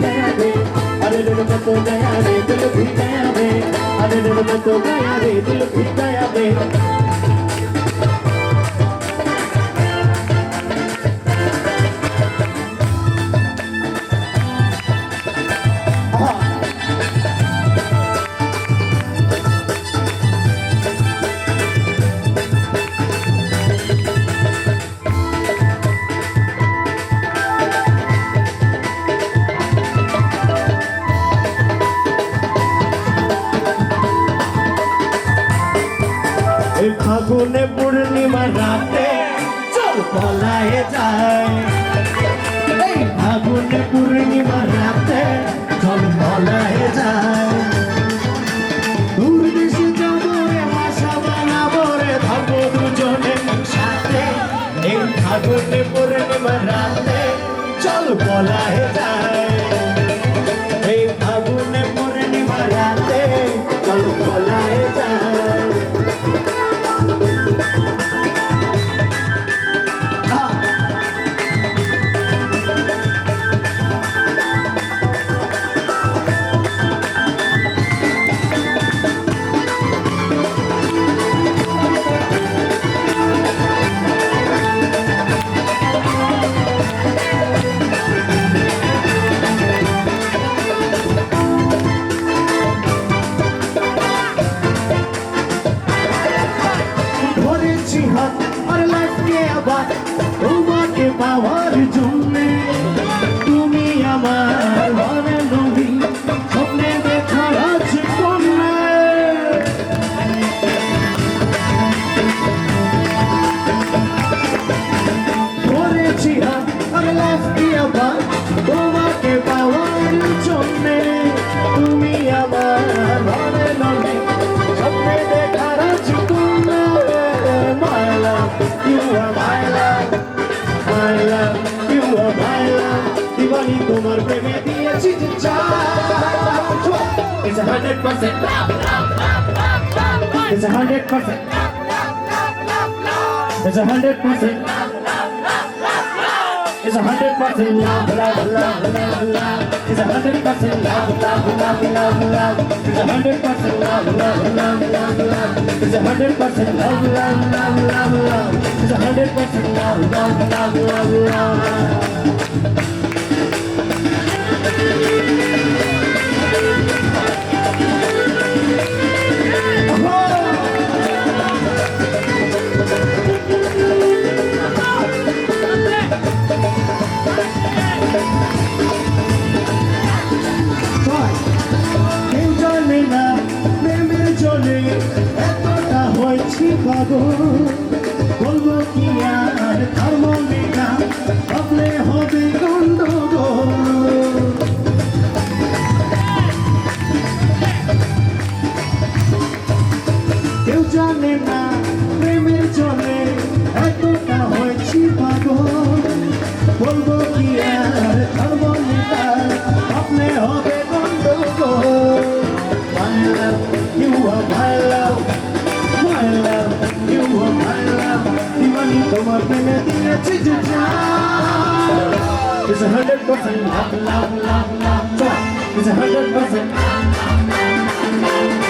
गया रे, अरे अरे दिल में तो गया रे दिल भी गया रे अरे दिल में तो गया रे दिल भी गया रे ফাগুনে পূর্ণিমা রাতে চল পলায়ে যায় এই ফাগুনে পূর্ণিমা রাতে চল পলায়ে যায় দূর দেশে যাবো রে আশা বানাবো রে থাকবো দুজনে সাথে এই ফাগুনে পূর্ণিমা রাতে চল পলায়ে যায় এই ফাগুনে পূর্ণিমা রাতে চল পলায়ে যায় আর লাগবে আবার তোমাকে পাওয়ার জন্যে তুমি আমার মনে নবী স্বপ্নে দেখার আছে কন্যা ধরেছি হাত আর লাগবে আবার তোমাকে পাওয়ার জন্যে তুমি আমার মনে নবী স্বপ্নে দেখার আছে কন্যা You are my love, my love, you are my love. Diwali tomar preme diyechi jaan. It's 100% love, love, love, love, love. It's 100%. It's 100%. It's 100% love, love, love, love, love. It's 100% love, love, love, love, love. It's 100% love, love, love, love, love. It's 100% love, love, love, love, love. It's 100% love, love, love, love, love. বলবো কি আর thermometer ভাবলে হবে গন্ডগোল কেউ জানে না প্রেমের জলে এতটা হয়েছি পাগল বলবো কি আর থার্মোমিটার ভাবলে হবে গন্ডগোল My love, you are my love, my love, you are my love. Diwali tomar preme diyechi jaan. It's 100% love, love, love, love. It's 100%.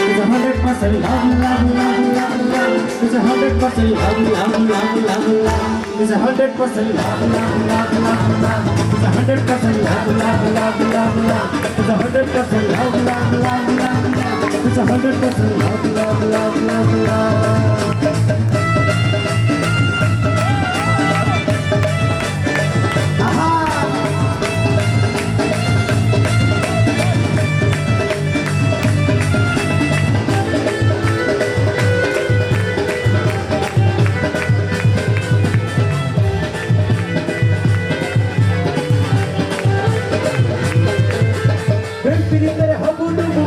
It's 100% love, love, love, love, love. It's 100% love, love, love, love, love. It's 100% love, love, love, love, love. It's 100% love, love, love, love, love. It's 100% love, love, love, love, love. It's 100% love, love, love, love, love. Ven,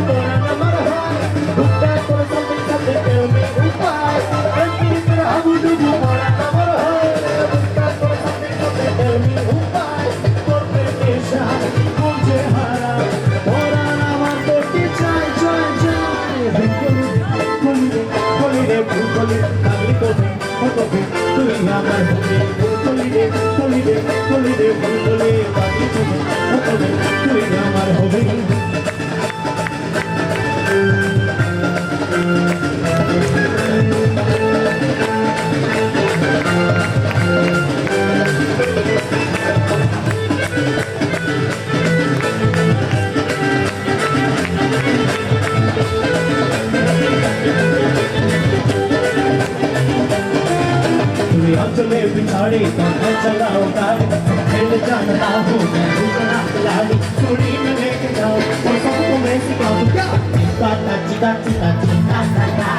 जाना ना हो मैं रुकना लाली चूड़ी में लेके जाओ और सबको मैं सिखाऊं क्या चिंता ना चिंता चिंता चिंता ना ना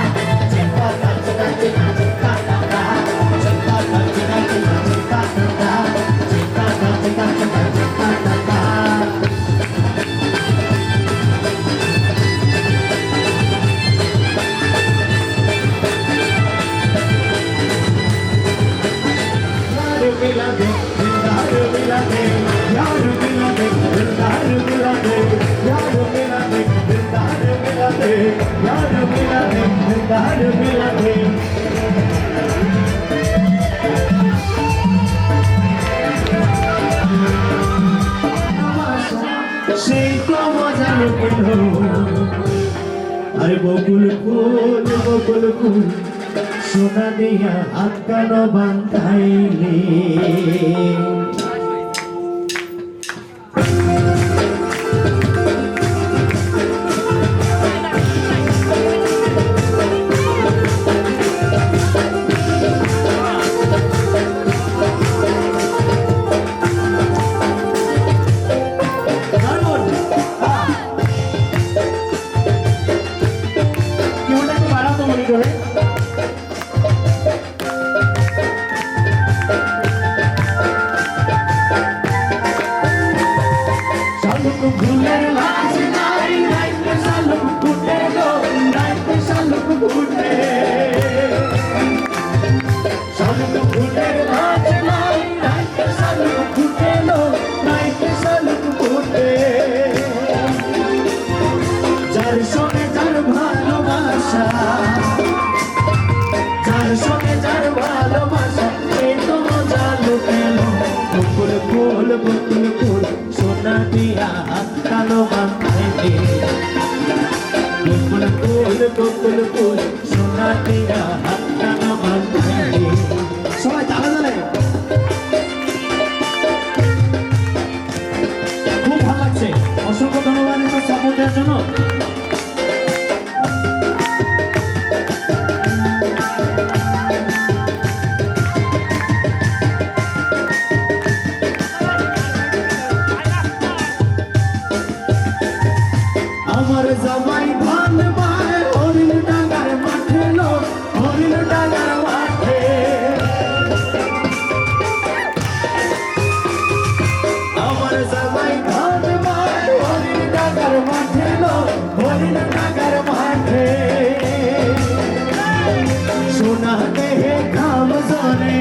चिंता ना चिंता चिंता चिंता ना ना चिंता ना चिंता चिंता चिंता ना ना चिंता ना चिंता चिंता चिंता ना ना मिला दे दिलदार मिला दे यार मिला दे दिलदार मिला दे यार मिला दे दिलदार मिला दे यार मिला दे दिलदार मिला दे সেই তো মজা লুকিলো আরে বকুল ফুল সোনা দিয়া হাত কানো বান্ধাইলে বকুল ফুল সোনা দিয়া হাত কানো বান্ধাইলে বকুল ফুল সোনা দিয়া হাত কানো বান্ধাইলে সবাই তালা জানে খুব ভালো লাগছে অসংখ্য ধন্যবাদ সাপোর্ট দেওয়ার জন্য আমার জামাই ধান পায় হরিণ ডাঙ্গার মাঠে লো হরিণ ডাঙ্গার মাঠে আমার জামাই ধান পায় হরিণ ডাঙ্গার মাঠে লো হরিণ ডাঙ্গার মাঠে সোনা দেহে ঘাম জরে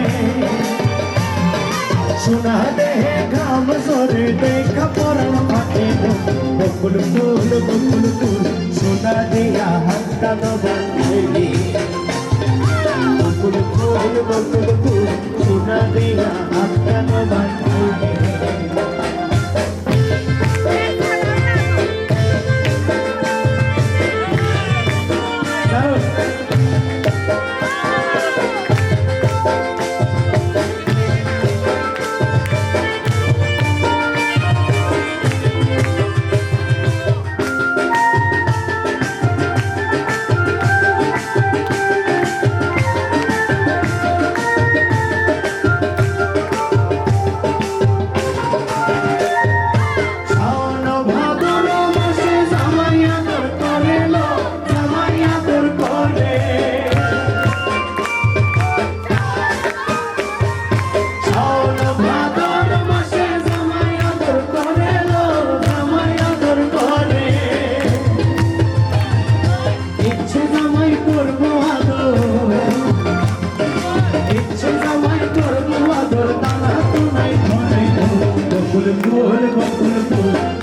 সোনা দেহে ঘাম জরে দেখা পরাণ ফাটে বকুল ফুল সোনা দিয়া হাত কানো বান্ধাইলে বকুল ফুল সোনা দিয়া হাত কানো বান্ধাইলে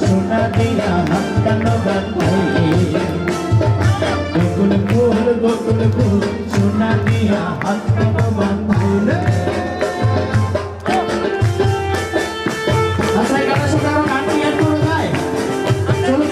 সোনা দিয়া হাত কানো বান্ধাইলে বকুল ফুল সোনা দিয়া হাত কানো বান্ধাইলে আচ্ছা গানের সাথে আমার গান ক্লিয়ার করে দেয় চলুন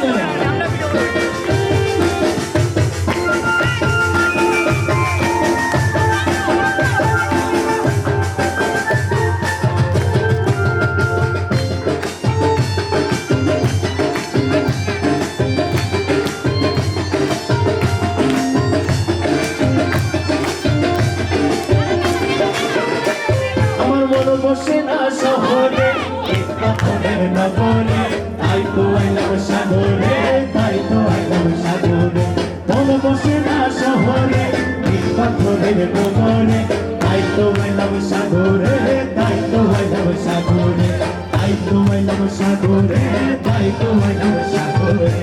পাথরের নগরে তাই তো আইলাম সাগরে তাই তো আইলাম সাগরে মন বসে না শহরে এই পাথরের নগরে তাই তো আইলাম সাগরে তাই তো আইলাম সাগরে তাই তো আইলাম সাগরে তাই তো আইলাম সাগরে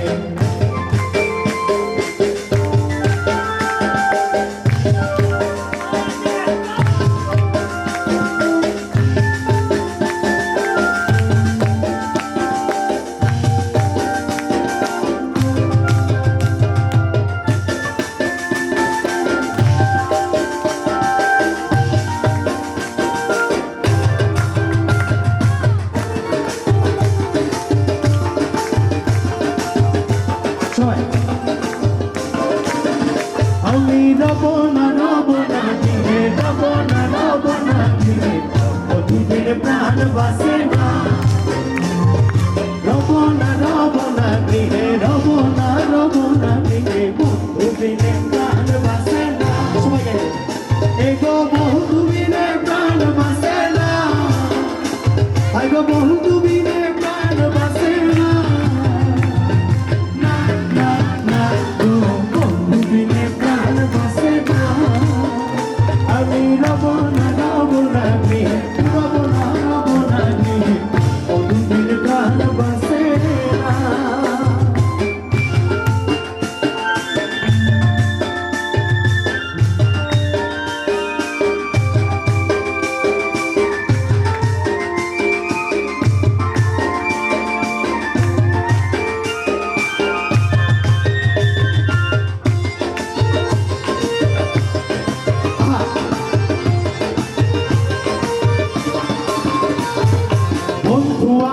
আমি রব না দিলে রব না দিলে প্রতিদিন প্রাণ বাসে না রব না দিলে রব না দিলে বন্ধু বিনে প্রাণ বাসে না এগো বন্ধু বিনে প্রাণ বাসে না আইগো বন্ধু বিনে প্রাণ বাসে না আমি রব না দিলে প্রতিদিন প্রাণ বাসে না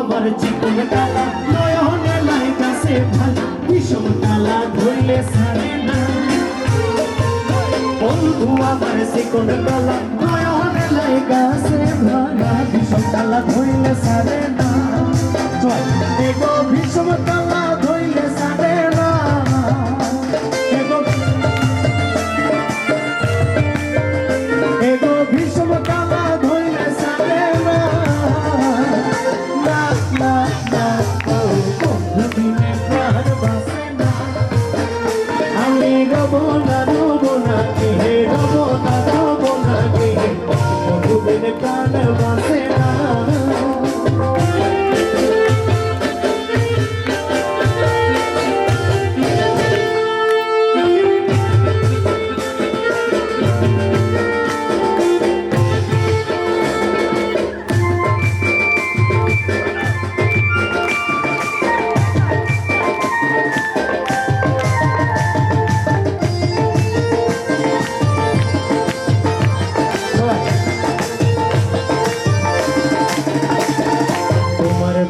আমার জীবন কালা নয়নে লাইগাছে ভালা বিষম কালা ধরলে সারে না বন্ধু আমার জীবন কালা নয়নে লাইগাছে ভালা বিষম কালা ধরলে সারে না এগো বিষম কালা ধরলে সারে না এগো বিষম কালা ধরলে সারে না আমি রব না হে রব না হে প্রতিদিন প্রাণ বাসে না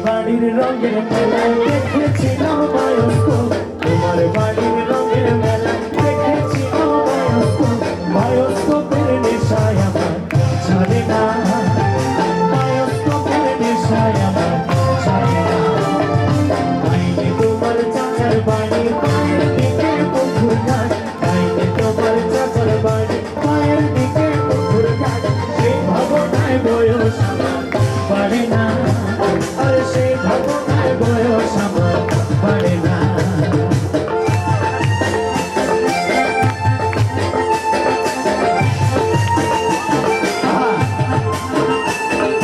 বাড়ির রঙের মেলা দেখেছিলাম বায়োস্কোপ তোমার বাড়ির রঙের মেলা দেখেছিলাম বায়োস্কোপের নেশায় আমার ছাড়ে না বায়োস্কোপের নেশায় আমার ছাড়ে না আইনে তোমার চাচার বাড়ি পায়ের দিকে বন্ধুর ঘাট আইনে তোমার চাচার বাড়ি পায়ের দিকে বন্ধুর ঘাট সেই ভাবনায় বয়স আমার পারে না আর সেই ভাবনায় বয়স আমার পারে না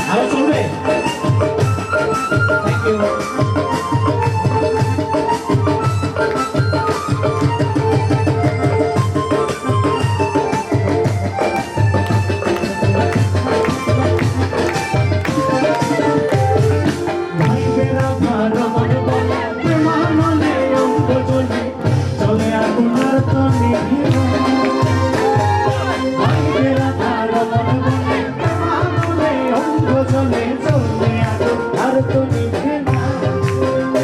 আরো চলবে থ্যাংক ইউ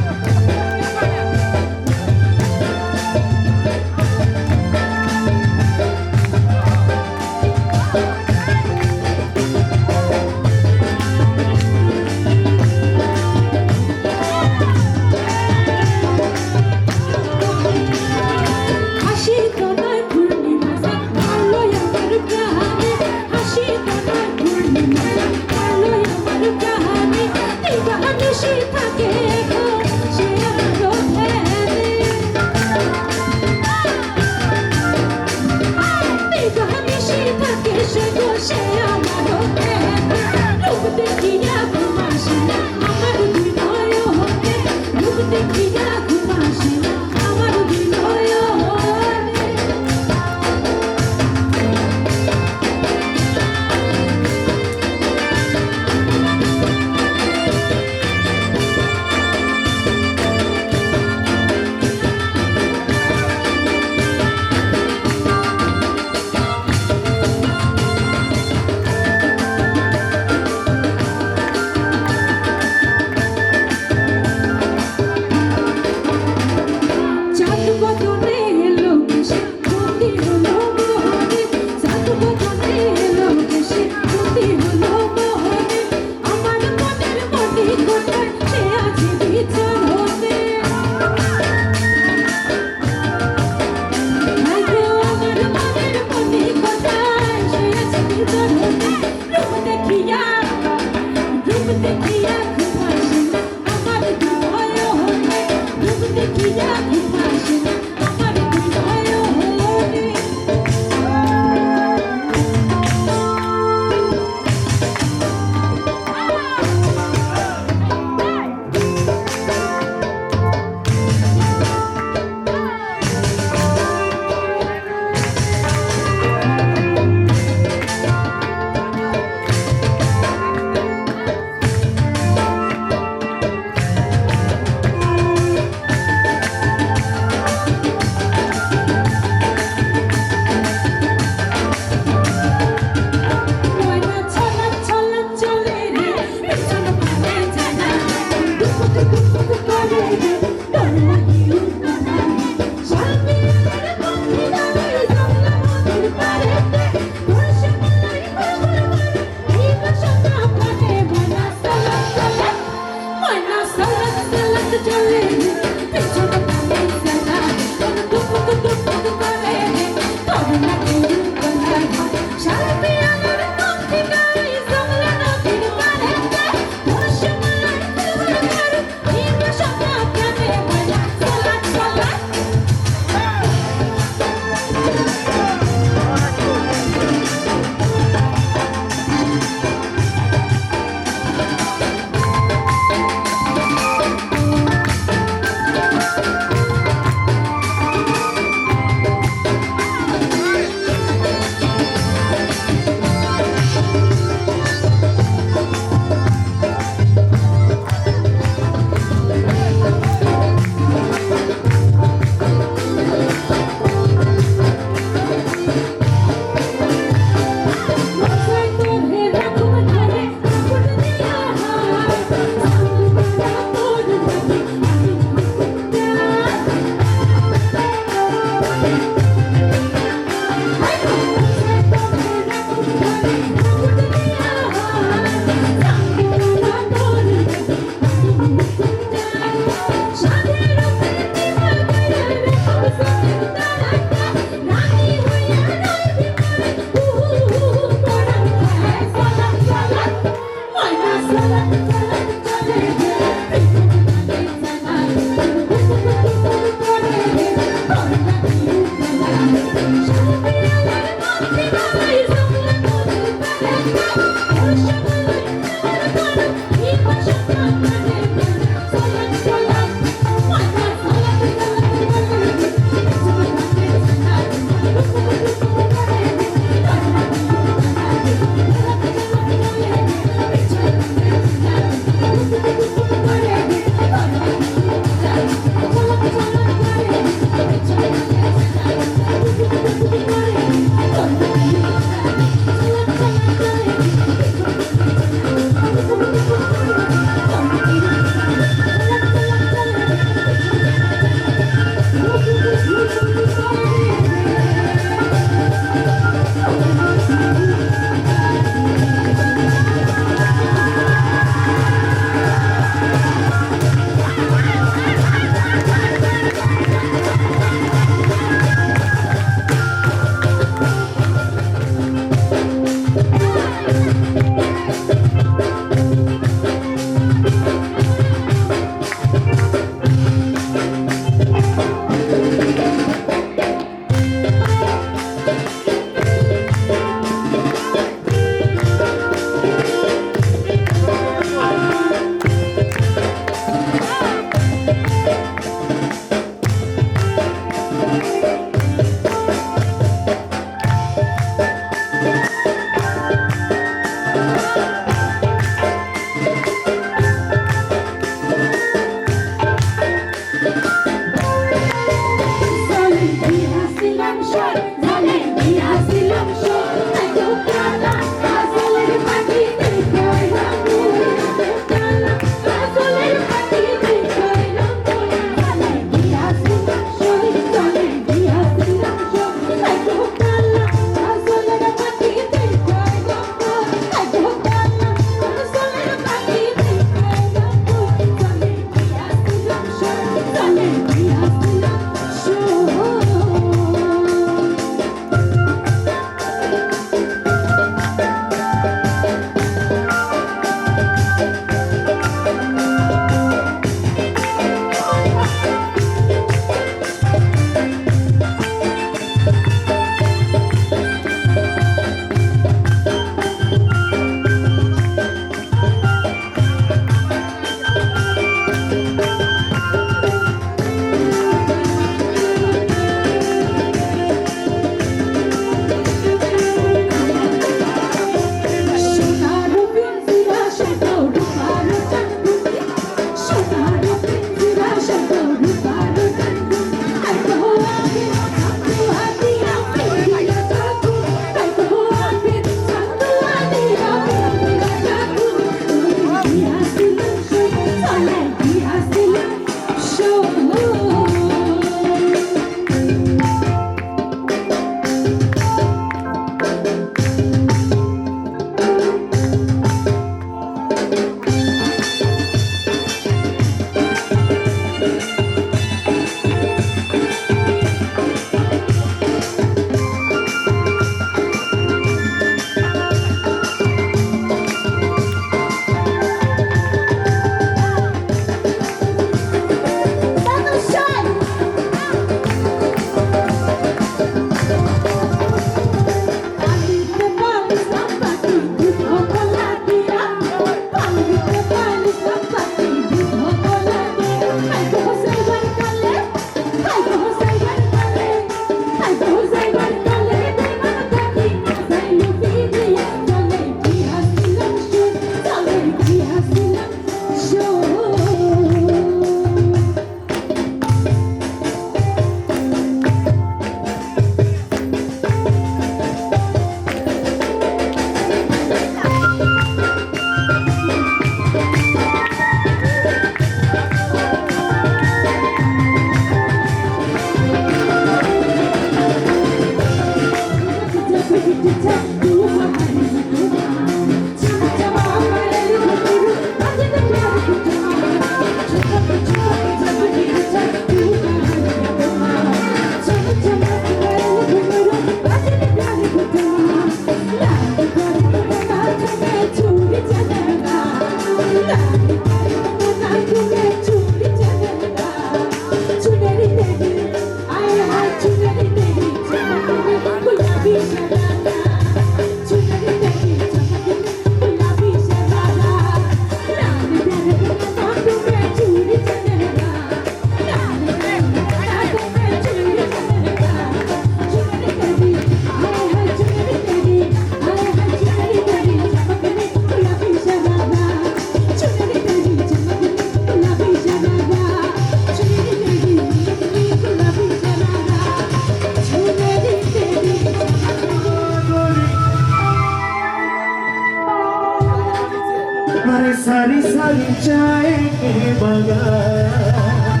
চায় কে বাগান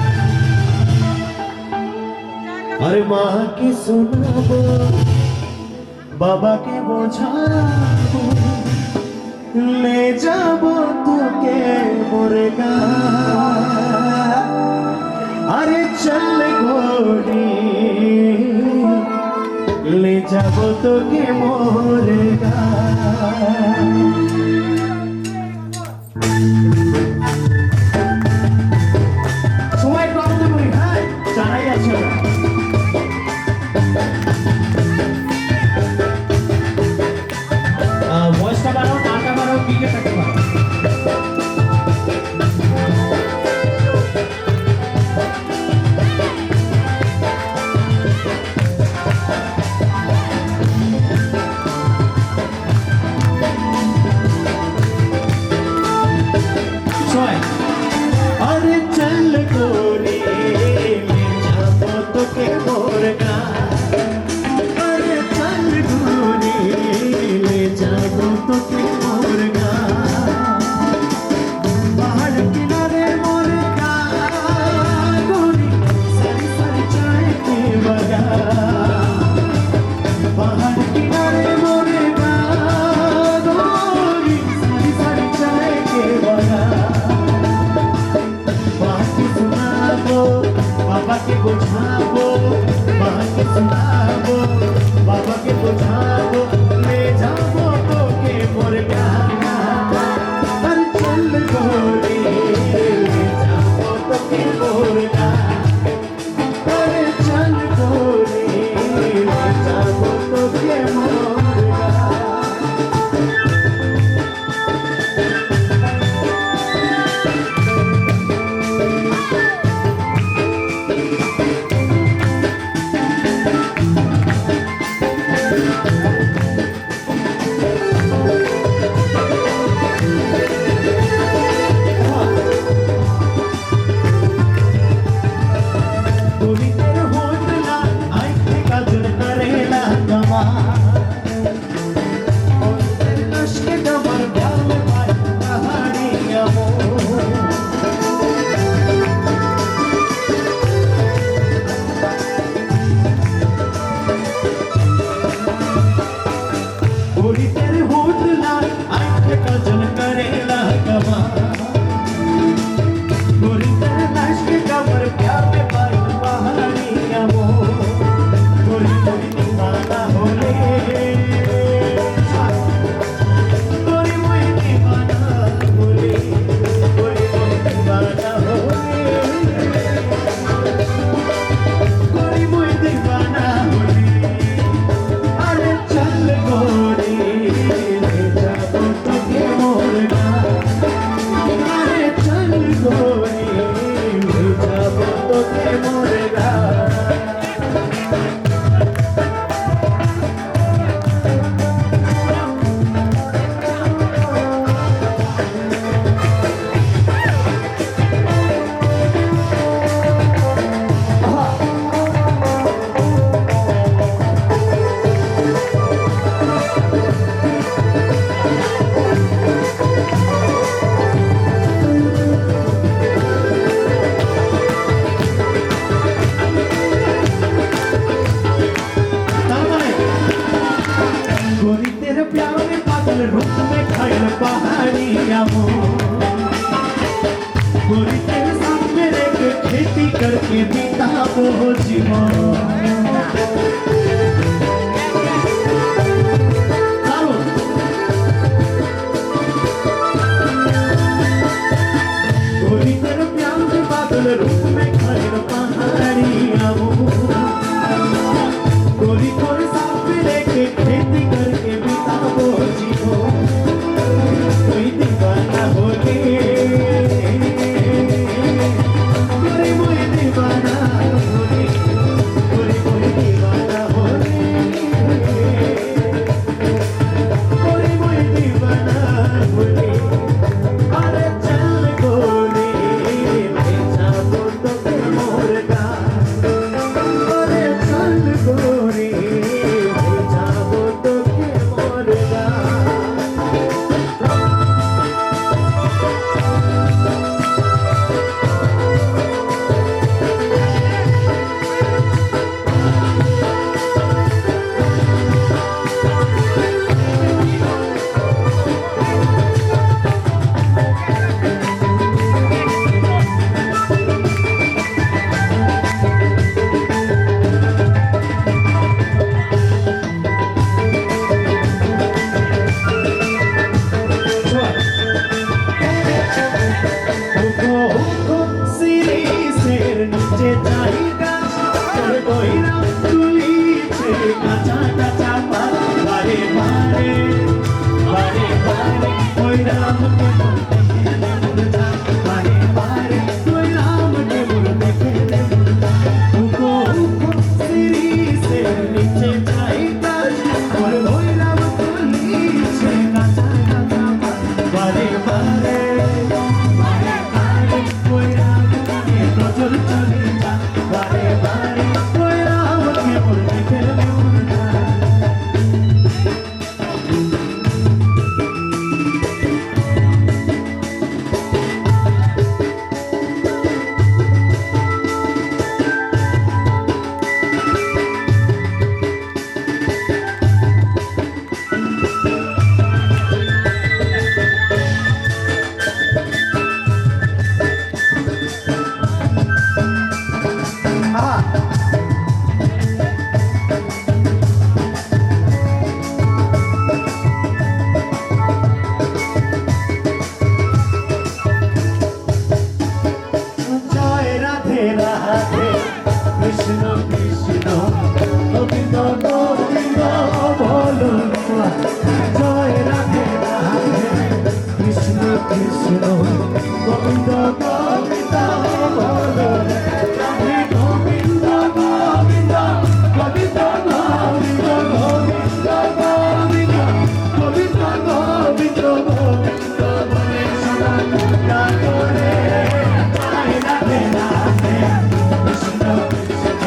আরে মাকে শোনাবো বাবাকে বোঝাবো ले जाबो তোকে মোরে গান अरे चल घोड़ी ले जाबो তোকে মোরে গান সবাই প্রবন্ধ করি হ্যাঁ জানাই আছে ভয়েসটা বাড়াও নামটা বাড়াও পিকে থাকতে পারো अरे चल गोरी ले जाबो তোকে মোর গান अरे चल गोरी ले जाबो তোকে মোর গান पहाड़ किनारे मोर गान गोरी सारी सारी चाय के बगान पहाड़ किनारे मोर गान गोरी सारी सारी चाय के बगान बाबा के बुझाबो माँ के सुनाबो बाबा के बुझाबो ले जाबो তোকে मोर गान अरे चल गोरी ले जाबो তোকে मोर गान अरे चल गोरी ले जाबो তোকে मोर गान रूप में खड़ पहाड़िया गोरी तेरे सामने एक खेती करके बिताबो जीवन गोरी तेरे प्यार के बादल रूप में खड़ पहाड़िया गोरी तेरे सामने एक खेती करके बिताबो जीवन कोई दीवाना होले कोई दीवाना होले कोई दीवाना নিচে চাই গাছ তোর বইরা তুলিছে কাঁচা কাঁচা পাত বারে বারে বারে বারে ওই রামকে বলতে গেলে মুরঝা বারে বারে ওই রামকে বলতে গেলে মুরঝা উকো উকো সিরি সে নিচে চাই গাছ তোর বইরা তুলিছে কাঁচা কাঁচা পাত বারে বারে বারে বারে ওই রামকে নজর চলে যা বারে বারে ওই রামকে বলতে গেলে মুরঝা জয় রাধে রাধে কৃষ্ণ কৃষ্ণ গোবিন্দ গোবিন্দ বলো জয় রাধে রাধে কৃষ্ণ কৃষ্ণ গোবিন্দ গোবিন্দ বলো রাধে গোবিন্দ গোবিন্দ গোবিন্দ গোবিন্দ গোবিন্দ গোবিন্দ গোবিন্দ গোবিন্দ গোবিন্দ বলে সদা গান করে জয় রাধে রাধে কৃষ্ণ কৃষ্ণ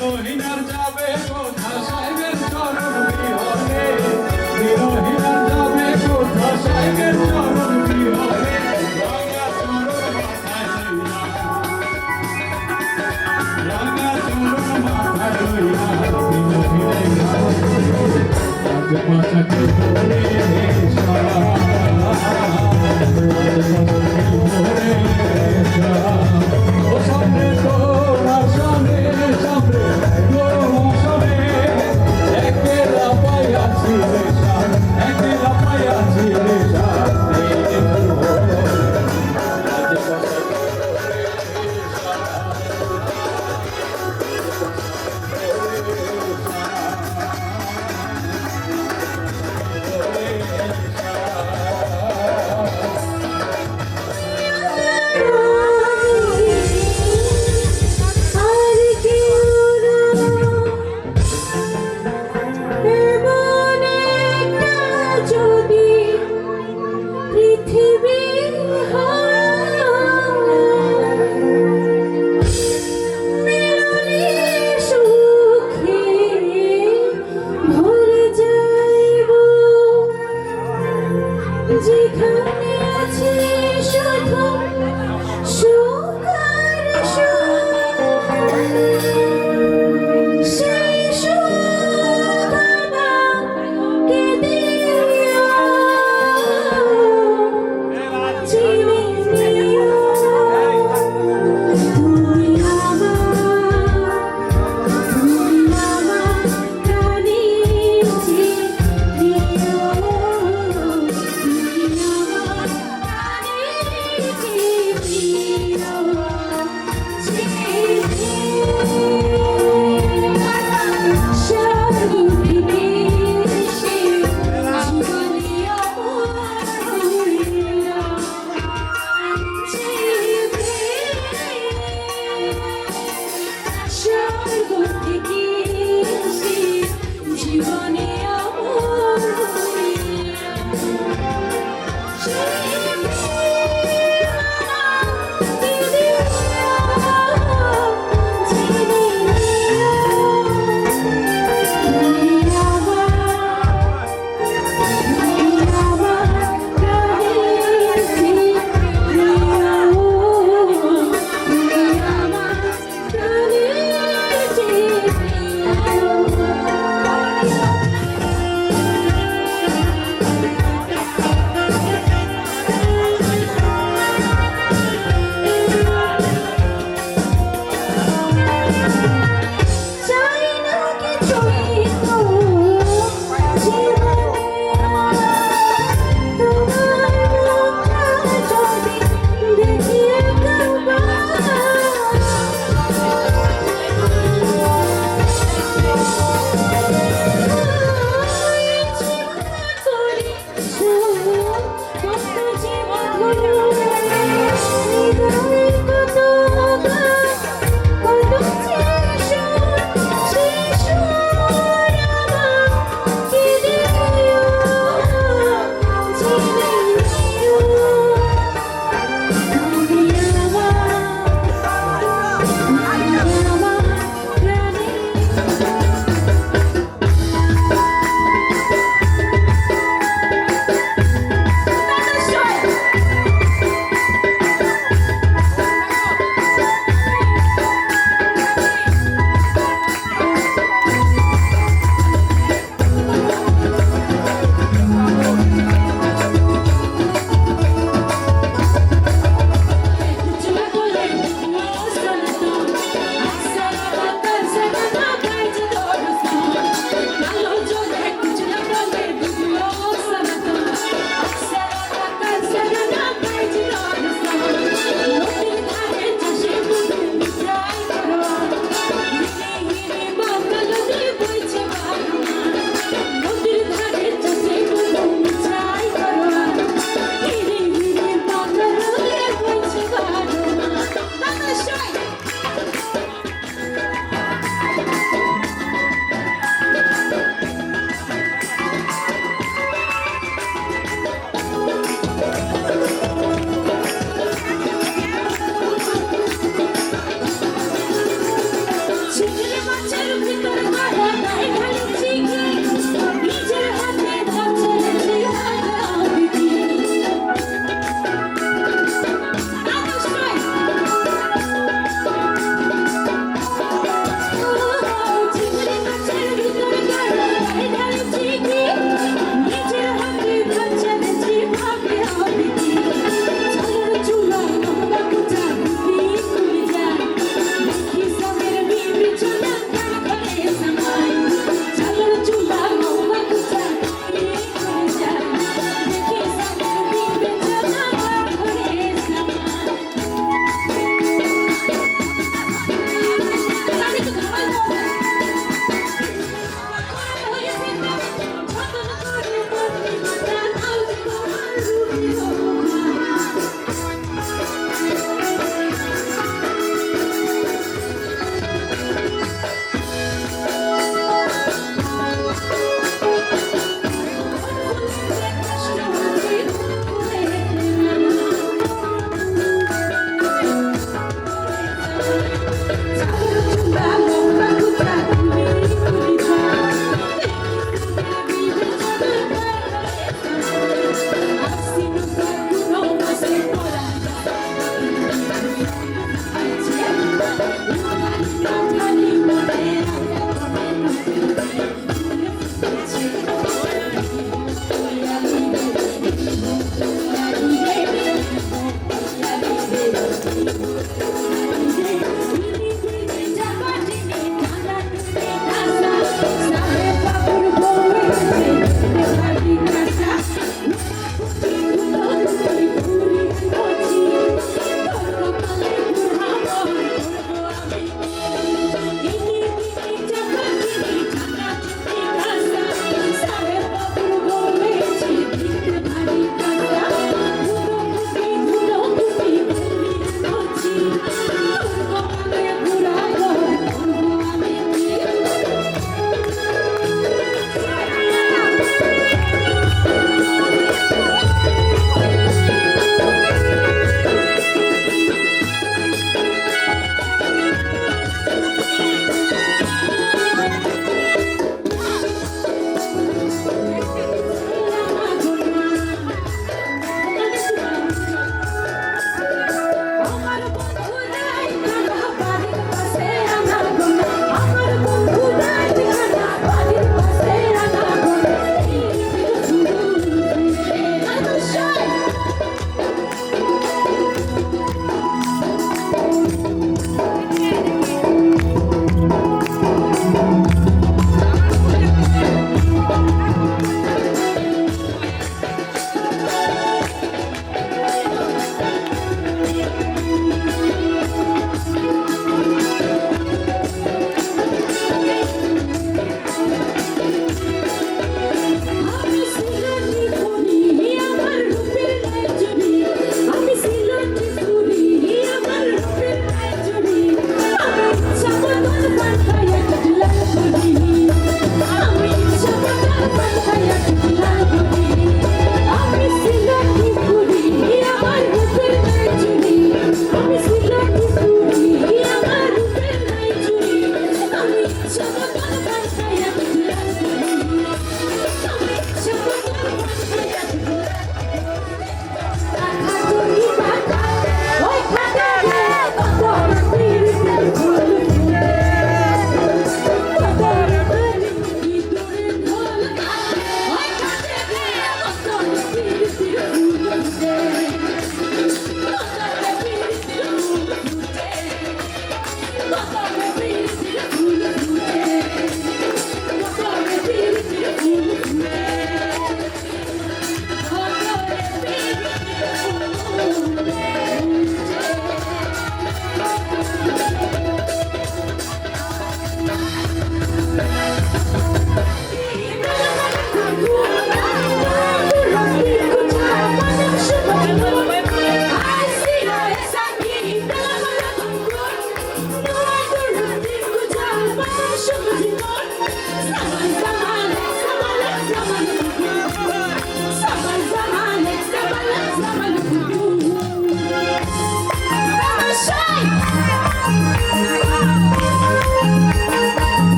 বিরোহিনার যাবে কোথা সাহেবের চরণ বিহরে বিরোহিনার যাবে কোথা সাহেবের চরণ বিহরে রাঙা চরণ মাথায় লইয়া বিরোহিনার রাজপাশাকে ধরে ও সামনে তোরা সামনে সামনে তোরা সামনে একেলা পাইয়াছি রে সামনে একেলা পাইয়াছি রে সামনে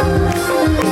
Thank you.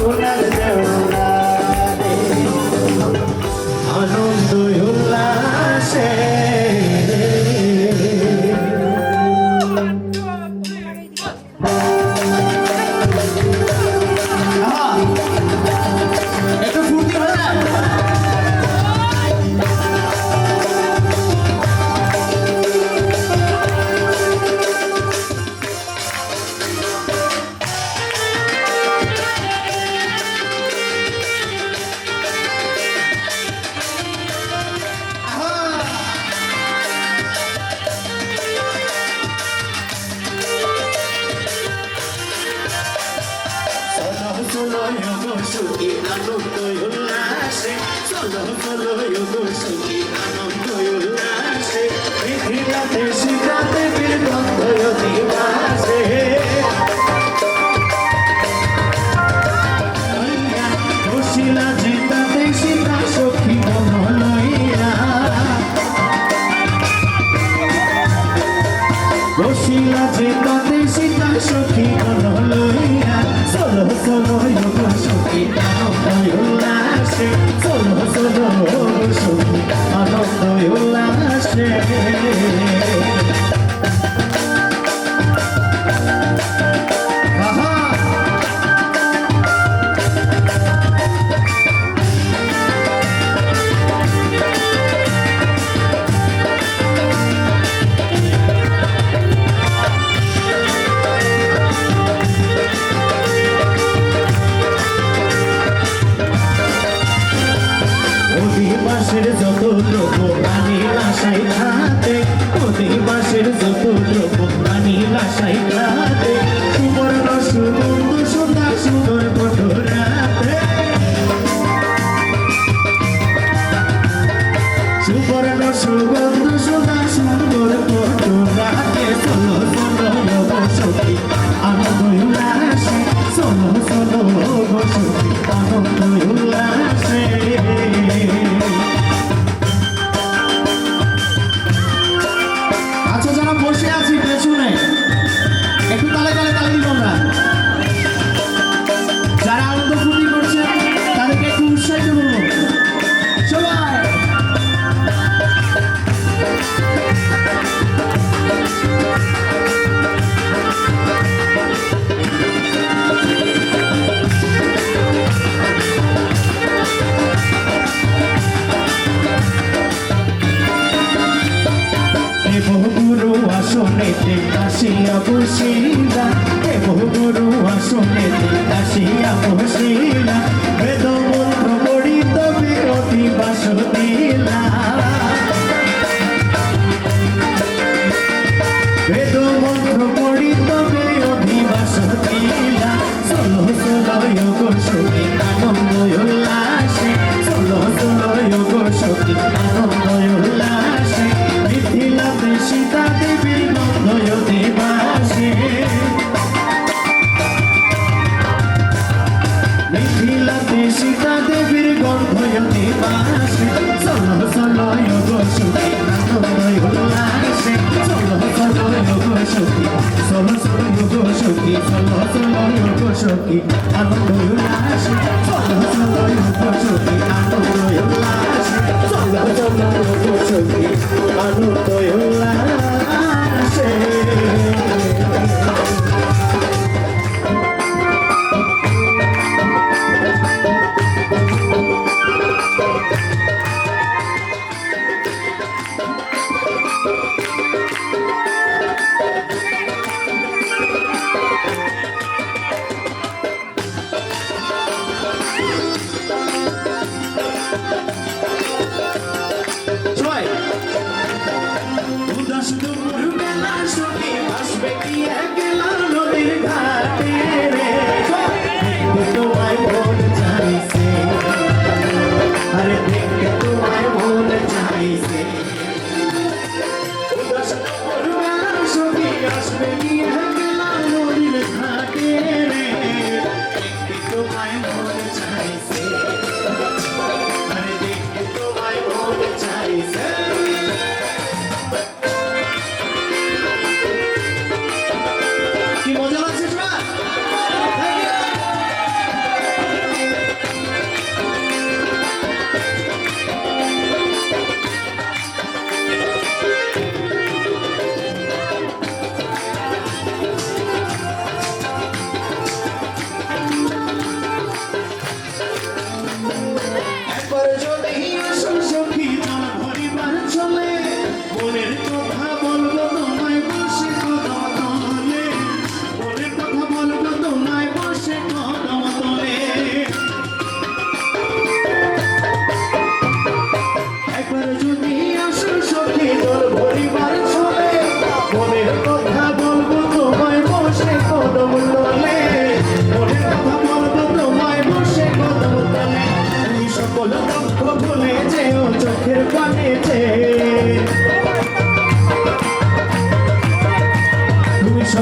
সোনার দেওয়ারে আনন্দ উল্লাসে একটু ফুর্তি হয়ে যায়। চলো গো সুখী আনন্দ উল্লাসে চলো চলো গো সুখী আনন্দ উল্লাসে মিথিলাতে সীতাতে বীরগন্ধ দিবাসে বসিলা জিতাতে সীতা সখী মন লইয়া বসিলা জিতাতে সীতা সখী মন লইয়া চলো চলো গো সুখী আনন্দ উল্লাসে চলো চলো গো সুখী আনন্দ উল্লাসে অধিবাসের যত দ্রব্য প্রাণী লাসাই খাতে অধিবাসের যত দ্রব্য প্রাণী লাসাই খাতে সুবর্ণ সুগন্ধ সুন্দর সুন্দর কঠোরাতে সুবর্ণ সুগন্ধ সুন্দর সুন্দর কঠোরাতে চলো চলো গো সখী আনন্দ উল্লাসে চলো চলো গো সখী আনন্দ উল্লাসে বসে আছি পেছনে একটু তালে তালে তালে দিব আমরা যারা আনন্দ ফুর্তি করছেন তাদেরকে একটু উৎসাহিত করবো সবাই বহুগুরু আসনেতে কাশিয়া বসিলা হে বহুগুরু আসনেতে কাশিয়া বসিলা বেদ মন্ত্র পড়িত বিরতি বাস দিলা বেদ মন্ত্র পড়িত বিরতি বাস দিলা চলো চলো গো সখী আনন্দ উল্লাসে চলো চলো গো সখী আনন্দ উল্লাসে মিথিলাতে সীতা দেবীর গন্ধ দিবাসে মিথিলাতে সীতা দেবীর গন্ধ দিবাসে চলো চলো গো সখী আনন্দ উল্লাসে চলো চলো গো সখী চলো চলো গো সখী চলো চলো গো সখী আনন্দ উল্লাসে চলো চলো গো সখী আনন্দ উল্লাসে চলো চলো গো সখী আনন্দ উল্লাসে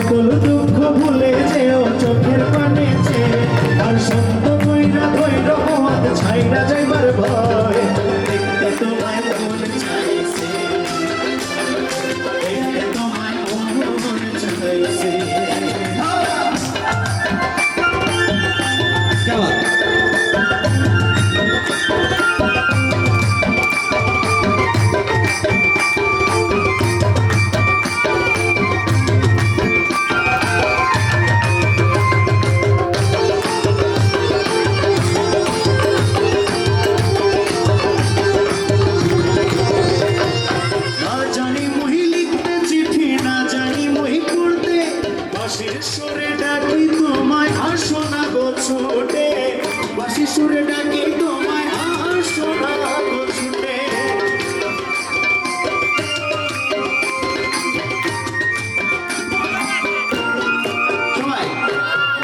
সকল দুঃখ ভুলে যেও চোখের পানে চেয়ে আর সত্য কইরা ধৈর্য মত ছাইরা যাইবার ভয় দেখতে তোমায় মন চাইছে দেখতে তোমায় মন চাইছে সুরে ডাকি তোমায় আসো না গো ছুটে বাঁশি সুরে ডাকি তোমায় আসো না গো ছুটে সবাই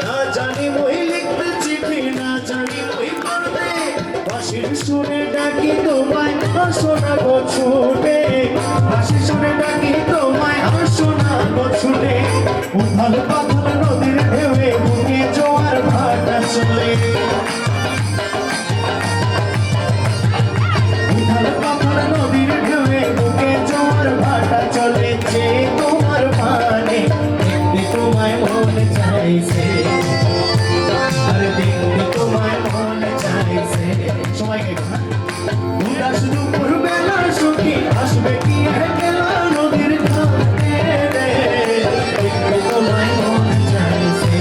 না জানি মই লিখতে চিঠি না জানি মই পড়তে বাঁশির সুরে ডাকি তোমায় আসো না গো ছুটে বাঁশি সুরে ডাকি তোমায় আসো না গো ছুটে উথাল পাথাল নদীর ঢেউয়ে বুকে জোয়ার ভাটা চলে উথাল পাথাল নদীর ঢেউয়ে বুকে জোয়ার ভাটা চলে যে তোমার পানে দেখতে তোমায় মন চাইছে আর দেখতে তোমায় মন চাইছে সবাইকে উদাস দুপুর বেলা সুখী আসবে কি একলা নদীর ঘাটে রে দেখতে তোমায় মন চাইছে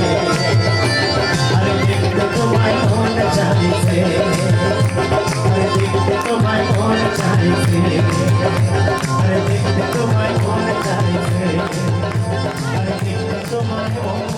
আর দেখতে তোমায় মন চাইছে আর দেখতে তোমায় মন চাইছে আর দেখতে তোমায় মন চাইছে আর দেখতে তোমায় মন